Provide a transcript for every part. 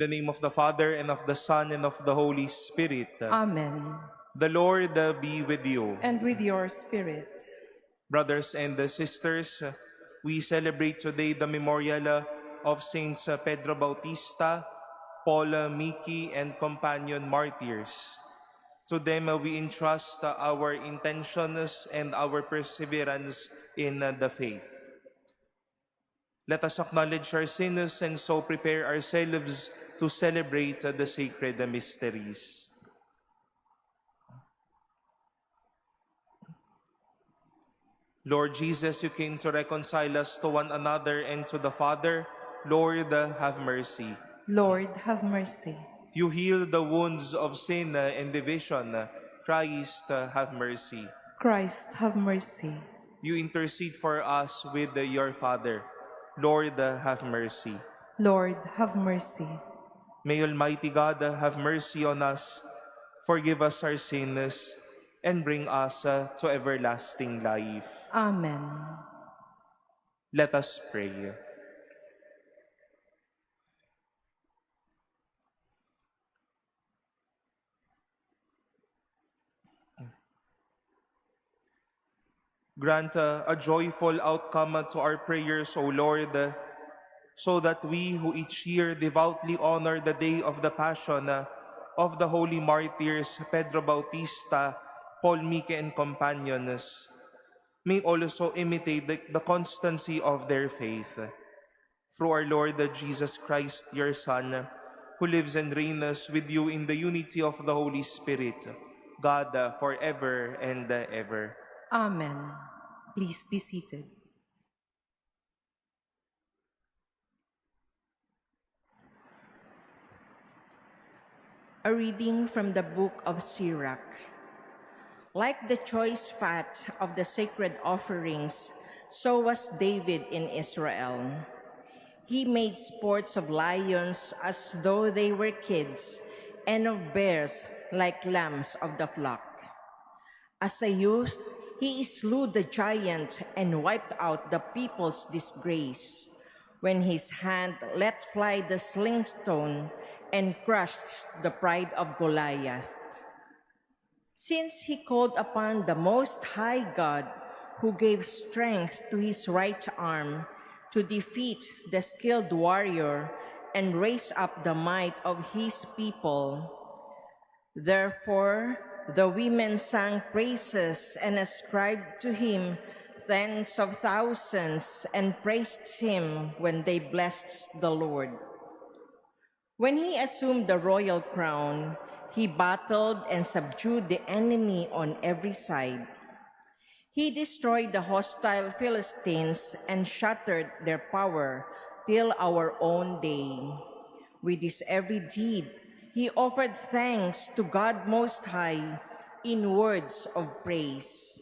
the name of the Father, and of the Son, and of the Holy Spirit. Amen. The Lord be with you. And with your spirit. Brothers and sisters, we celebrate today the memorial of Saints Pedro Bautista, Paul Miki, and companion martyrs. To them we entrust our intentions and our perseverance in the faith. Let us acknowledge our sins and so prepare ourselves to celebrate the sacred mysteries. Lord Jesus, you came to reconcile us to one another and to the Father. Lord, have mercy. Lord, have mercy. You heal the wounds of sin and division. Christ, have mercy. Christ, have mercy. You intercede for us with your Father. Lord, have mercy. Lord, have mercy. May Almighty God have mercy on us, forgive us our sins, and bring us to everlasting life. Amen. Let us pray. Grant a joyful outcome to our prayers, O Lord, so that we who each year devoutly honor the day of the Passion of the holy martyrs Pedro Bautista, Paul Miki, and companions, may also imitate the constancy of their faith. Through our Lord Jesus Christ, your Son, who lives and reigns with you in the unity of the Holy Spirit, God, forever and ever. Amen. Please be seated. A reading from the book of Sirach. Like the choice fat of the sacred offerings, so was David in Israel. He made sports of lions as though they were kids, and of bears like lambs of the flock. As a youth, he slew the giant and wiped out the people's disgrace, when his hand let fly the sling stone and crushed the pride of Goliath. Since he called upon the Most High God, who gave strength to his right arm to defeat the skilled warrior and raise up the might of his people. Therefore, the women sang praises and ascribed to him tens of thousands and praised him when they blessed the Lord. When he assumed the royal crown, he battled and subdued the enemy on every side. He destroyed the hostile Philistines and shattered their power till our own day. With his every deed, he offered thanks to God Most High in words of praise.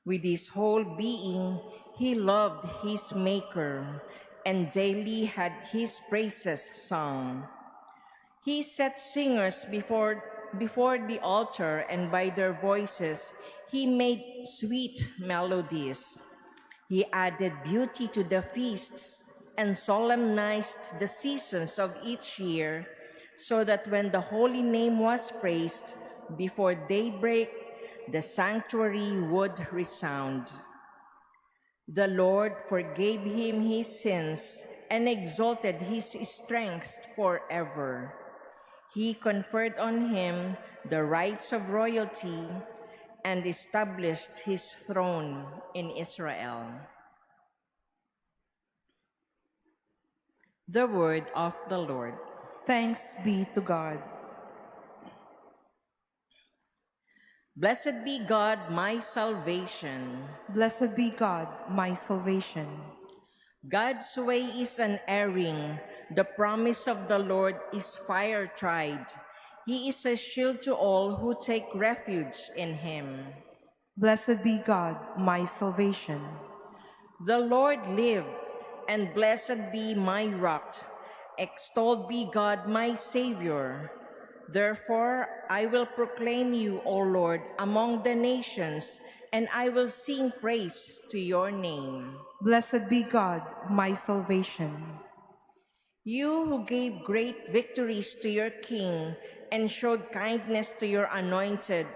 With his whole being, he loved his Maker and daily had his praises sung. He set singers before the altar, and by their voices he made sweet melodies. He added beauty to the feasts and solemnized the seasons of each year, so that when the holy name was praised, before daybreak the sanctuary would resound. The Lord forgave him his sins and exalted his strength forever. He conferred on him the rights of royalty and established his throne in Israel. The word of the Lord. Thanks be to God. Blessed be God, my salvation. Blessed be God, my salvation. God's way is unerring. The promise of the Lord is fire-tried. He is a shield to all who take refuge in him. Blessed be God, my salvation. The Lord live, and blessed be my rock. Extolled be God, my Savior. Therefore, I will proclaim you, O Lord, among the nations, and I will sing praise to your name. Blessed be God, my salvation. You who gave great victories to your king and showed kindness to your anointed,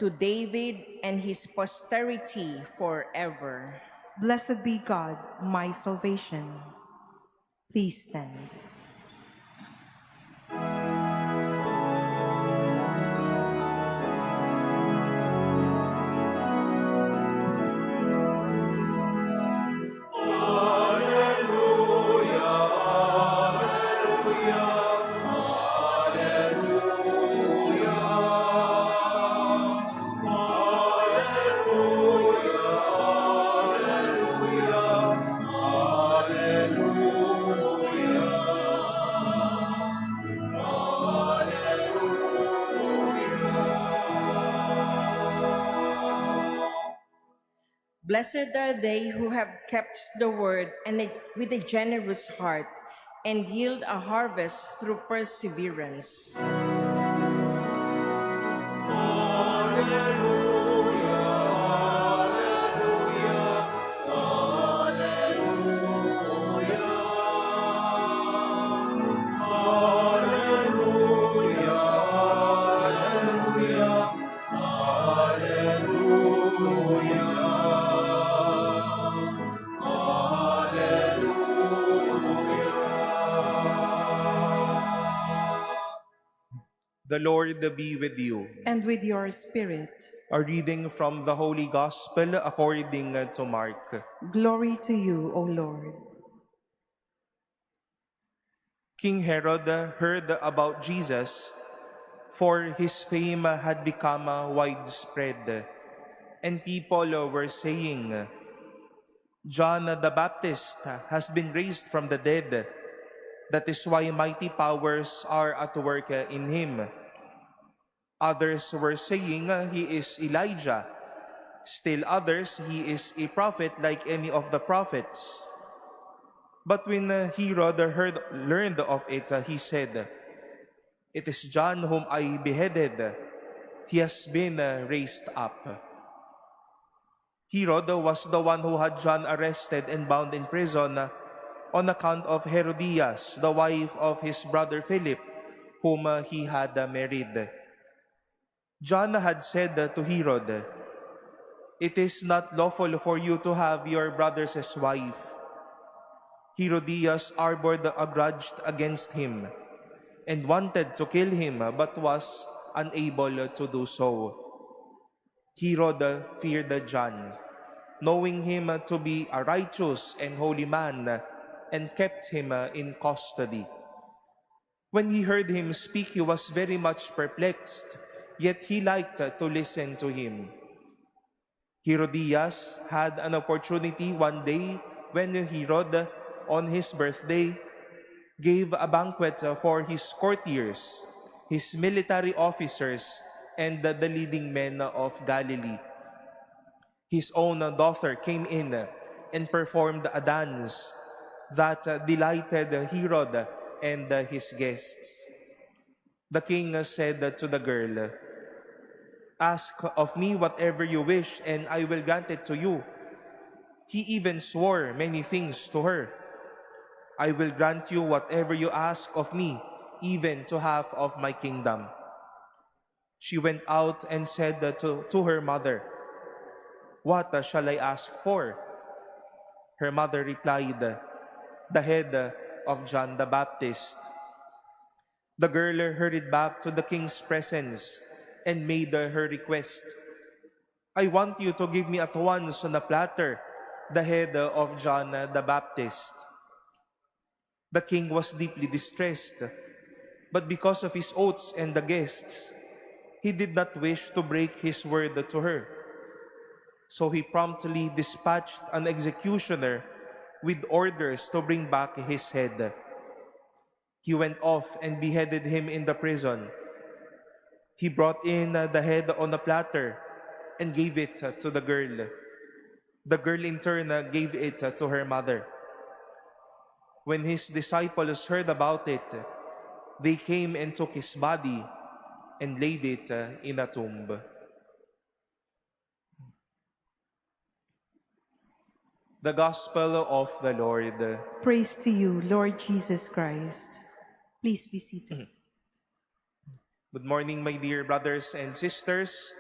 to David and his posterity forever. Blessed be God, my salvation. Please stand. Blessed are they who have kept the word with a generous heart and yield a harvest through perseverance. The Lord be with you. And with your spirit. A reading from the Holy Gospel according to Mark. Glory to you, O Lord. King Herod heard about Jesus, for his fame had become widespread, and people were saying, John the Baptist has been raised from the dead. That is why mighty powers are at work in him. Others were saying he is Elijah. Still others, he is a prophet like any of the prophets. But when Herod learned of it, he said, It is John whom I beheaded. He has been raised up. Herod was the one who had John arrested and bound in prison on account of Herodias, the wife of his brother Philip, whom he had married. John had said to Herod, It is not lawful for you to have your brother's wife. Herodias harbored a grudge against him and wanted to kill him, but was unable to do so. Herod feared John, knowing him to be a righteous and holy man, and kept him in custody. When he heard him speak, he was very much perplexed, yet he liked to listen to him. Herodias had an opportunity one day when Herod, on his birthday, gave a banquet for his courtiers, his military officers, and the leading men of Galilee. His own daughter came in and performed a dance that delighted Herod and his guests. The king said to the girl, Ask of me whatever you wish, and I will grant it to you. He even swore many things to her. I will grant you whatever you ask of me, even to half of my kingdom. She went out and said to her mother, What shall I ask for? Her mother replied, The head of John the Baptist. The girl hurried back to the king's presence and made her request. I want you to give me at once on a platter the head of John the Baptist. The king was deeply distressed, but because of his oaths and the guests, he did not wish to break his word to her. So he promptly dispatched an executioner with orders to bring back his head. He went off and beheaded him in the prison. He brought in the head on a platter and gave it to the girl. The girl in turn gave it to her mother. When his disciples heard about it, they came and took his body and laid it in a tomb. The Gospel of the Lord. Praise to you, Lord Jesus Christ. Please be seated. Good morning, my dear brothers and sisters,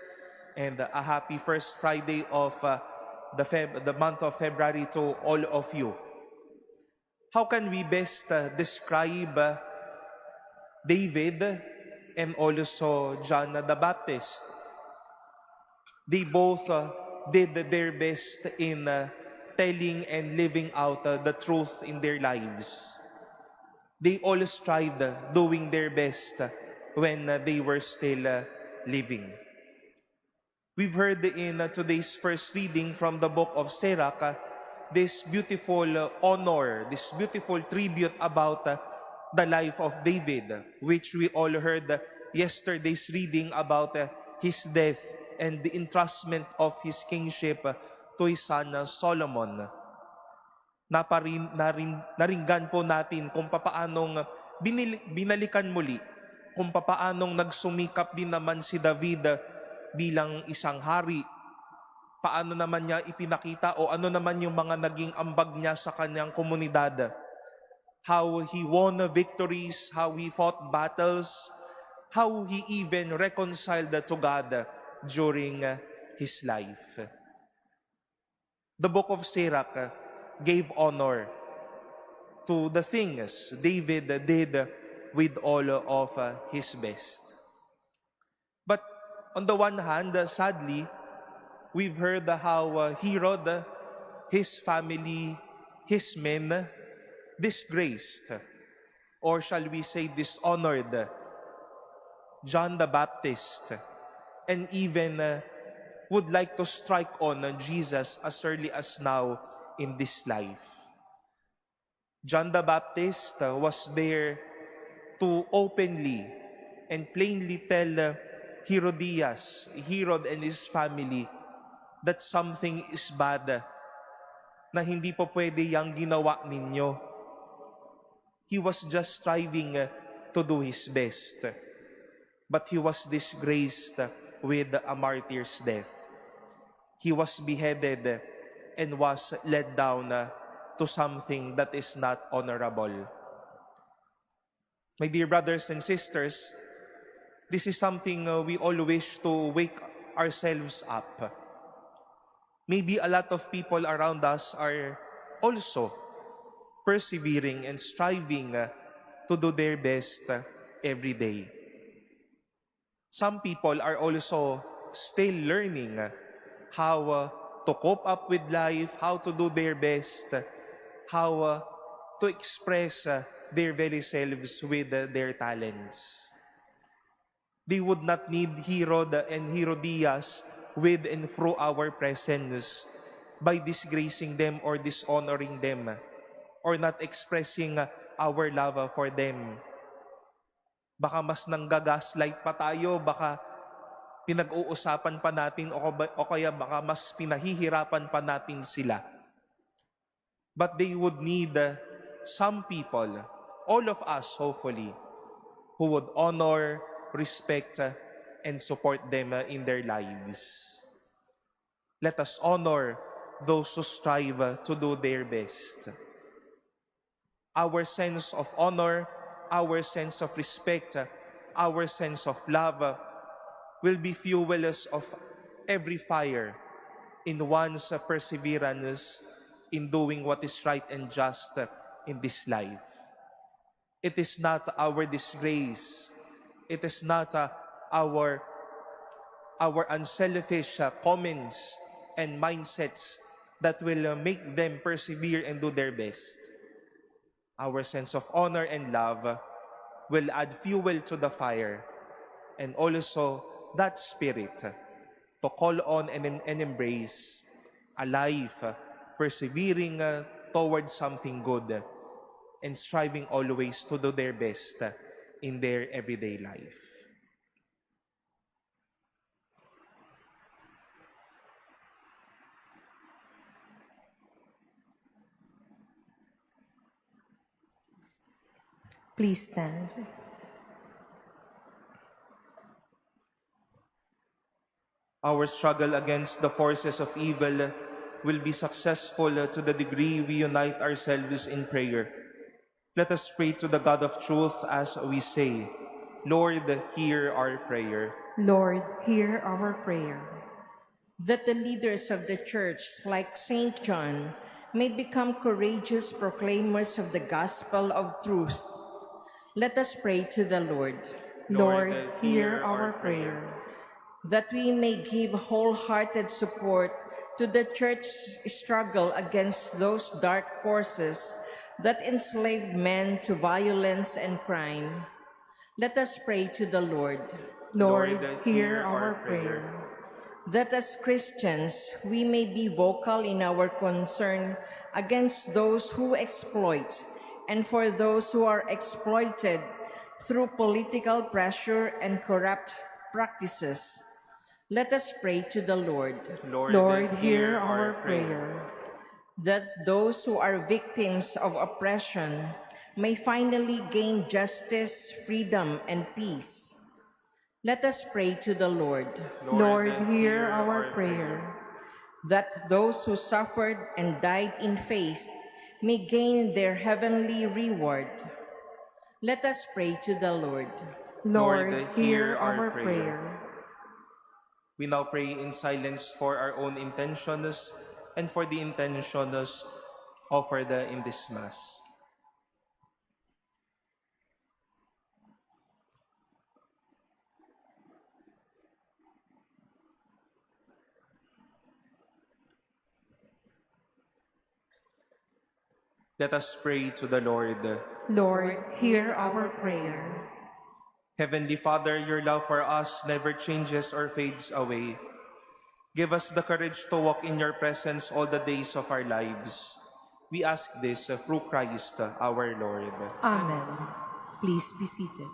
and a happy first Friday of the month of February to all of you. How can we best describe David and also John the Baptist? They both did their best in telling and living out the truth in their lives. They all strived doing their best when they were still living. We've heard in today's first reading from the book of Sirach this beautiful honor, this beautiful tribute about the life of David, which we all heard yesterday's reading about his death and the entrustment of his kingship to his son Solomon. Naringgan po natin kung papaanong binalikan muli, kung papaanong nagsumikap din naman si David bilang isang hari. Paano naman niya ipinakita o ano naman yung mga naging ambag niya sa kanyang komunidad. How he won victories, how he fought battles, how he even reconciled to God during his life. The book of Sirach gave honor to the things David did with all of his best. But on the one hand, sadly, we've heard how Herod, his family, his men disgraced, or shall we say dishonored, John the Baptist, and even would like to strike on Jesus as early as now in this life. John the Baptist was there to openly and plainly tell Herodias, Herod and his family, that something is bad, na hindi po pwede yung ginawa ninyo. He was just striving to do his best, but he was disgraced with a martyr's death. He was beheaded and was led down to something that is not honorable. My dear brothers and sisters, this is something we all wish to wake ourselves up. Maybe a lot of people around us are also persevering and striving to do their best every day. Some people are also still learning how to cope up with life, how to do their best, how to express their very selves with their talents. They would not need Herod and Herodias with and through our presence by disgracing them or dishonoring them or not expressing our love for them. Baka mas nanggagaslight pa tayo, baka pinag-uusapan pa natin o kaya baka mas pinahihirapan pa natin sila. But they would need some people, all of us hopefully, who would honor, respect, and support them in their lives. Let us honor those who strive to do their best. Our sense of honor, our sense of respect, our sense of love will be fuels of every fire in one's perseverance in doing what is right and just in this life. It is not our disgrace. It is not our unselfish comments and mindsets that will make them persevere and do their best. Our sense of honor and love will add fuel to the fire, and also that spirit to call on and embrace a life persevering towards something good and striving always to do their best in their everyday life. Please stand. Our struggle against the forces of evil will be successful to the degree we unite ourselves in prayer. Let us pray to the God of truth as we say, Lord, hear our prayer. Lord, hear our prayer. That the leaders of the Church, like Saint John, may become courageous proclaimers of the gospel of truth. Let us pray to the Lord. Lord, hear our prayer. That we may give wholehearted support to the Church's struggle against those dark forces that enslave men to violence and crime. Let us pray to the Lord. Lord, hear our prayer. That as Christians, we may be vocal in our concern against those who exploit and for those who are exploited through political pressure and corrupt practices. Let us pray to the Lord. Lord, hear our prayer. That those who are victims of oppression may finally gain justice, freedom, and peace. Let us pray to the Lord. Lord, hear our prayer. That those who suffered and died in faith may gain their heavenly reward. Let us pray to the Lord. Lord, hear our prayer. We now pray in silence for our own intentions and for the intentions offered in this Mass. Let us pray to the Lord. Lord, hear our prayer. Heavenly Father, your love for us never changes or fades away. Give us the courage to walk in your presence all the days of our lives. We ask this through Christ our Lord. Amen. Please be seated.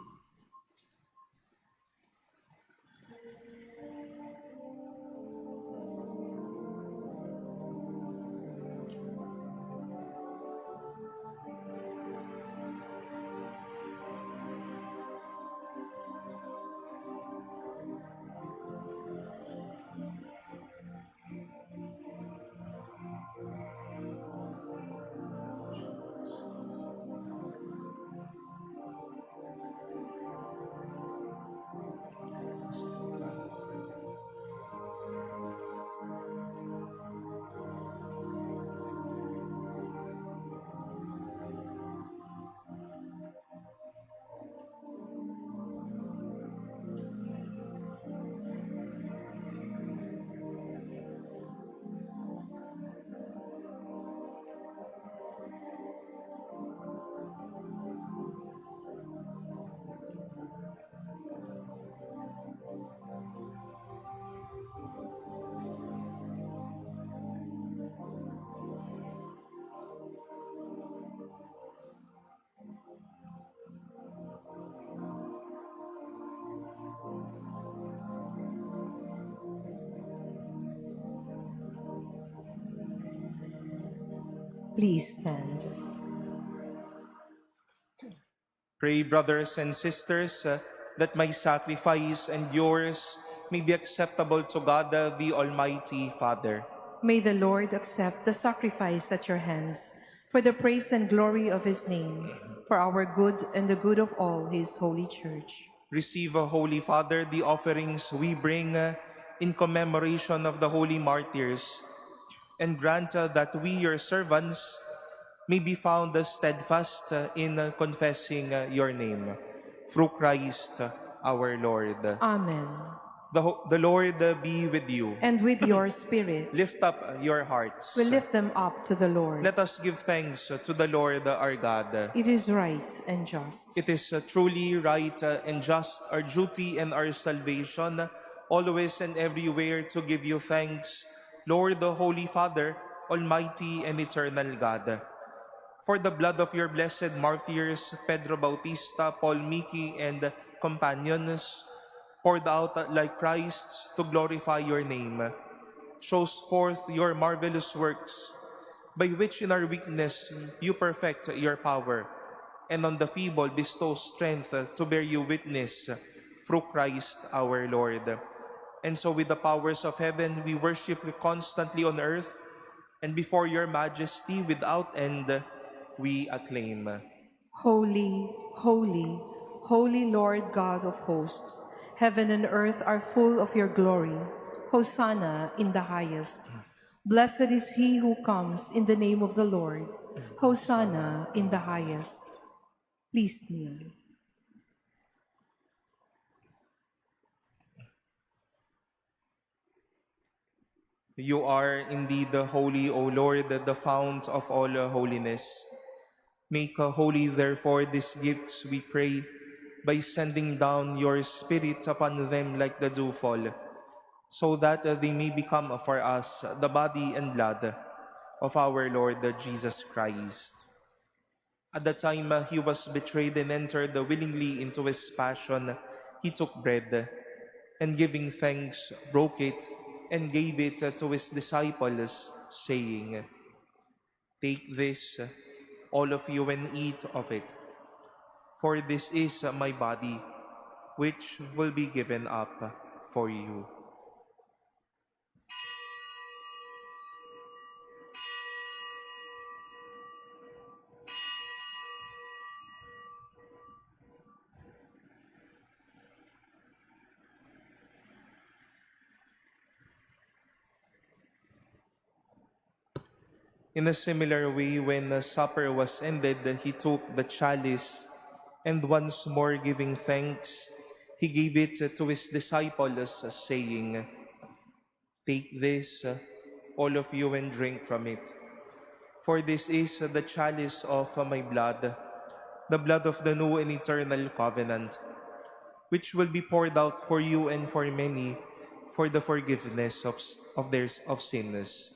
Please stand. Pray, brothers and sisters, that my sacrifice and yours may be acceptable to God, the Almighty Father. May the Lord accept the sacrifice at your hands for the praise and glory of his name, for our good and the good of all his holy church. Receive, Holy Father, the offerings we bring in commemoration of the holy martyrs, and grant that we, your servants, may be found steadfast in confessing your name. Through Christ our Lord. Amen. The Lord be with you. And with your spirit, Lift up your hearts. we lift them up to the Lord. Let us give thanks to the Lord our God. It is right and just. It is truly right and just, our duty and our salvation, always and everywhere to give you thanks, Lord, the Holy Father, Almighty and eternal God. For the blood of your blessed martyrs, Pedro Bautista, Paul Miki, and companions, poured out like Christ to glorify your name, shows forth your marvelous works, by which in our weakness you perfect your power, and on the feeble bestow strength to bear you witness, through Christ our Lord. And so with the powers of heaven we worship you constantly on earth, and before your majesty without end we acclaim. Holy, holy, holy Lord God of hosts, heaven and earth are full of your glory. Hosanna in the highest. Blessed is he who comes in the name of the Lord. Hosanna in the highest. Please kneel. You are indeed the holy, O Lord, the fount of all holiness. Make holy, therefore, these gifts, we pray, by sending down your Spirit upon them like the dewfall, so that they may become for us the body and blood of our Lord Jesus Christ. At the time he was betrayed and entered willingly into his passion, he took bread, and giving thanks, broke it, and gave it to his disciples, saying, "Take this, all of you, and eat of it, for this is my body, which will be given up for you." In a similar way, when the supper was ended, he took the chalice, and once more giving thanks, he gave it to his disciples, saying, "Take this, all of you, and drink from it. For this is the chalice of my blood, the blood of the new and eternal covenant, which will be poured out for you and for many for the forgiveness of sins.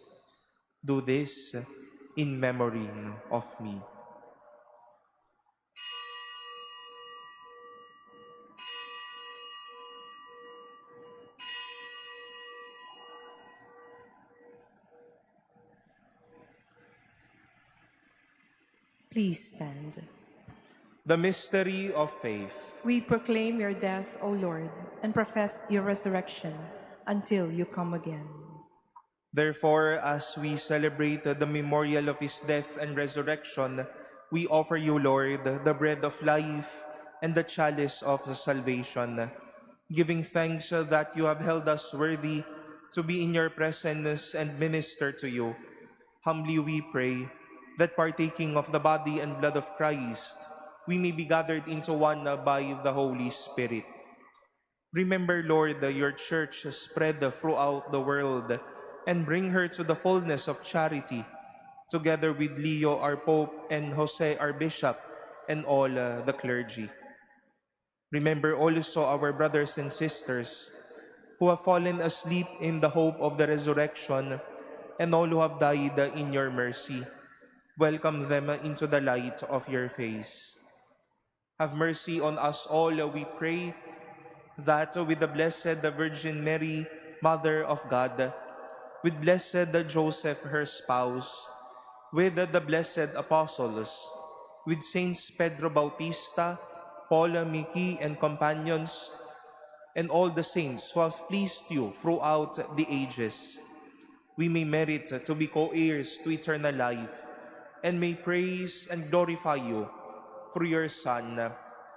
Do this in memory of me." Please stand. The mystery of faith. We proclaim your death, O Lord, and profess your resurrection until you come again. Therefore, as we celebrate the memorial of his death and resurrection, we offer you, Lord, the bread of life and the chalice of salvation, giving thanks that you have held us worthy to be in your presence and minister to you. Humbly we pray that partaking of the body and blood of Christ, we may be gathered into one by the Holy Spirit. Remember, Lord, your church spread throughout the world, and bring her to the fullness of charity, together with Leo, our Pope, and Jose, our Bishop, and all the clergy. Remember also our brothers and sisters who have fallen asleep in the hope of the resurrection, and all who have died in your mercy. Welcome them into the light of your face. Have mercy on us all, we pray, that with the Blessed Virgin Mary, Mother of God, with Blessed Joseph, her spouse, with the blessed apostles, with Saints Pedro Bautista, Paul, Miki, and companions, and all the saints who have pleased you throughout the ages, we may merit to be co-heirs to eternal life, and may praise and glorify you through your Son,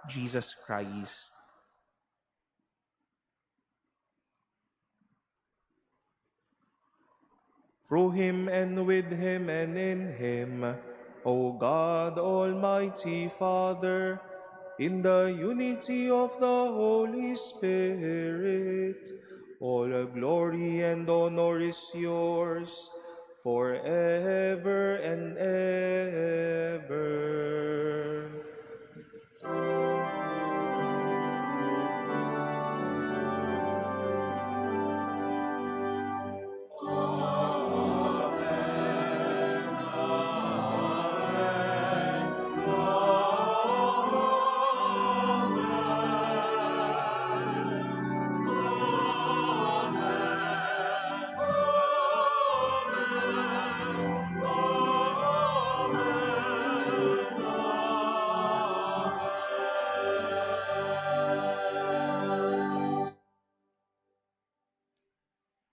Jesus Christ. Through him, and with him, and in him, O God, Almighty Father, in the unity of the Holy Spirit, all glory and honor is yours forever and ever.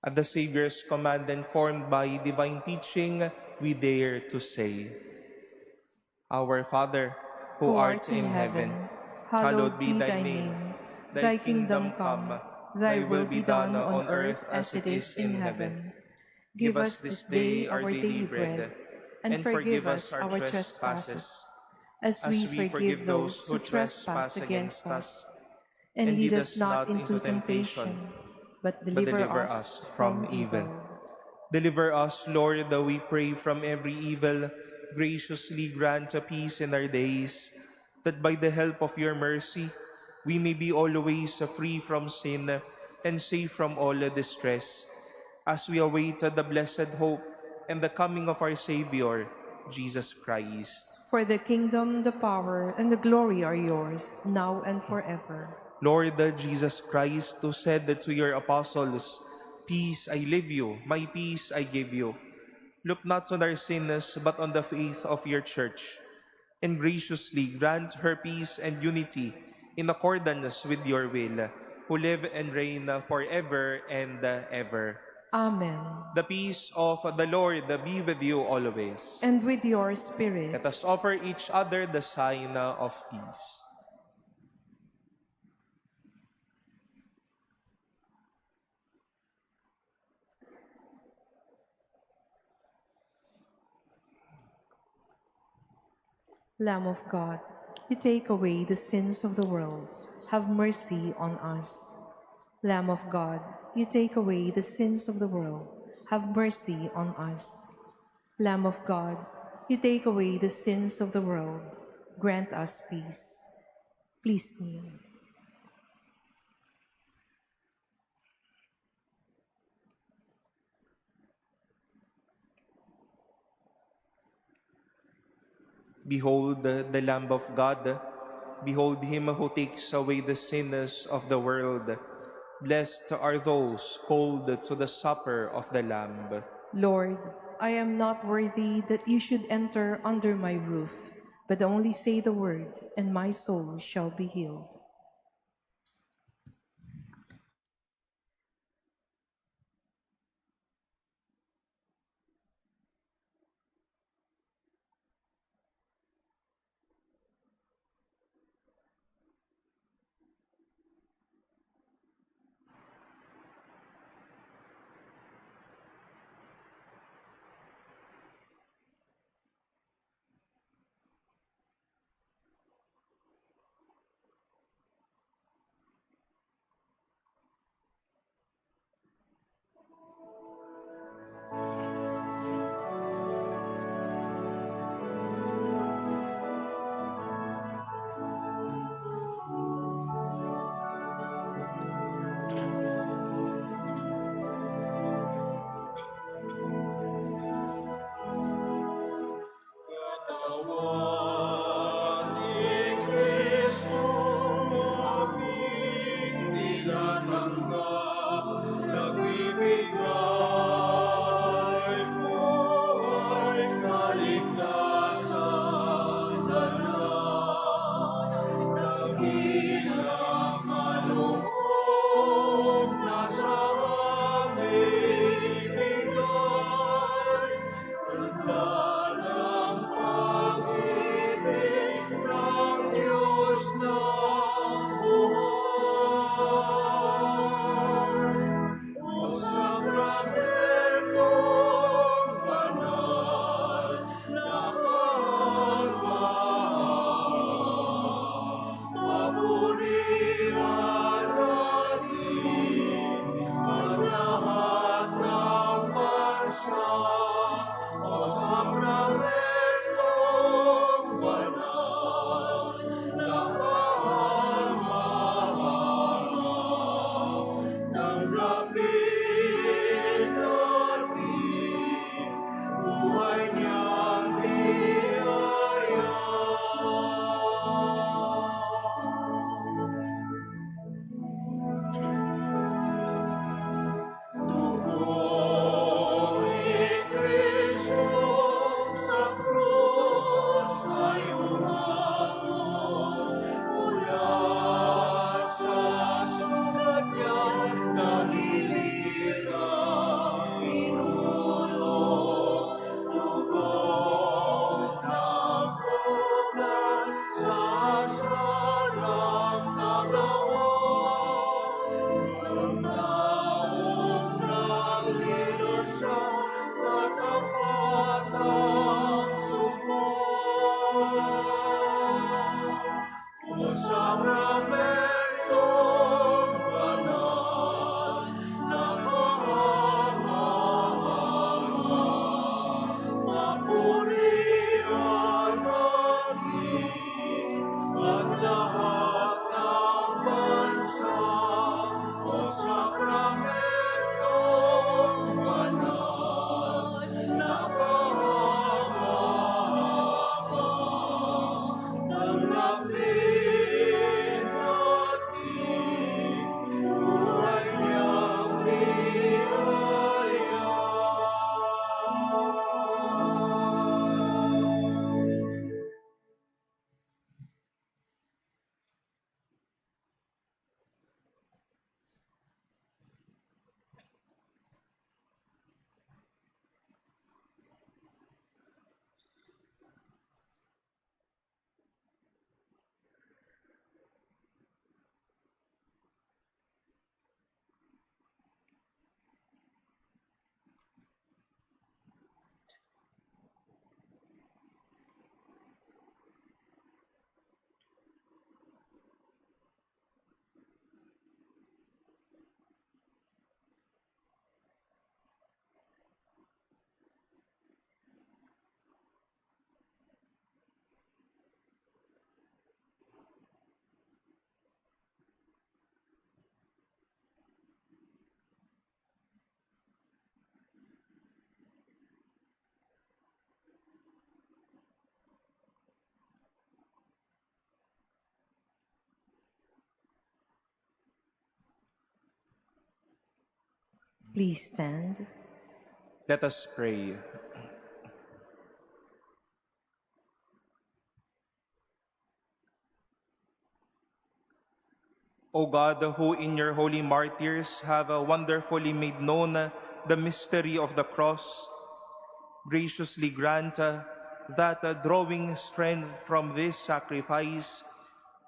At the Savior's command, informed by divine teaching, we dare to say, Our Father, who art in heaven, hallowed be thy name. Thy kingdom come, thy will be done on earth as it is in heaven. Give us this day our daily bread, and forgive us our trespasses, as we forgive those who trespass against us. And lead us not into temptation, but deliver us from evil. Deliver us, Lord, we pray, from every evil. Graciously grant a peace in our days, that by the help of your mercy, we may be always free from sin and safe from all distress, as we await the blessed hope and the coming of our Savior, Jesus Christ. For the kingdom, the power, and the glory are yours, now and forever. Lord Jesus Christ, who said to your apostles, Peace I leave you, my peace I give you. Look not on our sins, but on the faith of your church, and graciously grant her peace and unity in accordance with your will, who live and reign forever and ever. Amen. The peace of the Lord be with you always. And with your spirit. Let us offer each other the sign of peace. Lamb of God, you take away the sins of the world. Have mercy on us. Lamb of God, you take away the sins of the world. Have mercy on us. Lamb of God, you take away the sins of the world. Grant us peace. Please kneel. Behold the Lamb of God. Behold him who takes away the sins of the world. Blessed are those called to the supper of the Lamb. Lord, I am not worthy that you should enter under my roof, but only say the word, and my soul shall be healed. Please stand. Let us pray. O God, who in your holy martyrs have wonderfully made known the mystery of the cross, graciously grant that drawing strength from this sacrifice,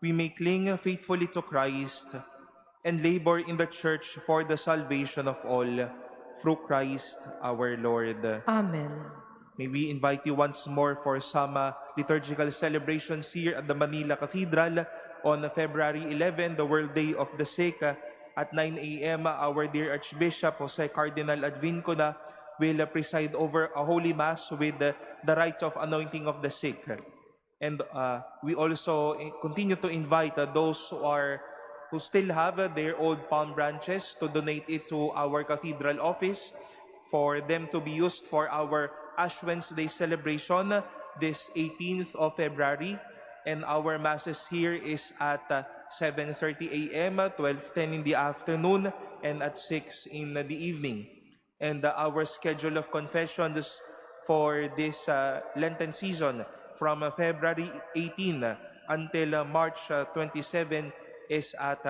we may cling faithfully to Christ and labor in the Church for the salvation of all, through Christ our Lord. Amen. May we invite you once more for some liturgical celebrations here at the Manila Cathedral on February 11, the World Day of the Sick. At 9 a.m., our dear Archbishop Jose Cardinal Advincula will preside over a Holy Mass with the rites of anointing of the sick. And we also continue to invite those who still have their old palm branches to donate it to our cathedral office for them to be used for our Ash Wednesday celebration this 18th of February. And our masses here is at 7:30 a.m., 12:10 in the afternoon, and at 6 in the evening. And our schedule of confessions for this Lenten season from February 18 until March 27 is at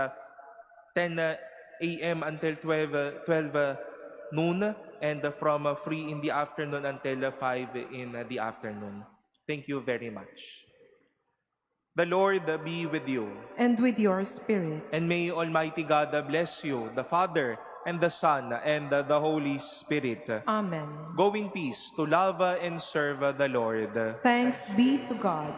10 a.m. until 12 noon, and from 3 in the afternoon until 5 in the afternoon. Thank you very much. The Lord be with you. And with your spirit. And may Almighty God bless you, the Father, and the Son, and the Holy Spirit. Amen. Go in peace to love and serve the Lord. Thanks be to God.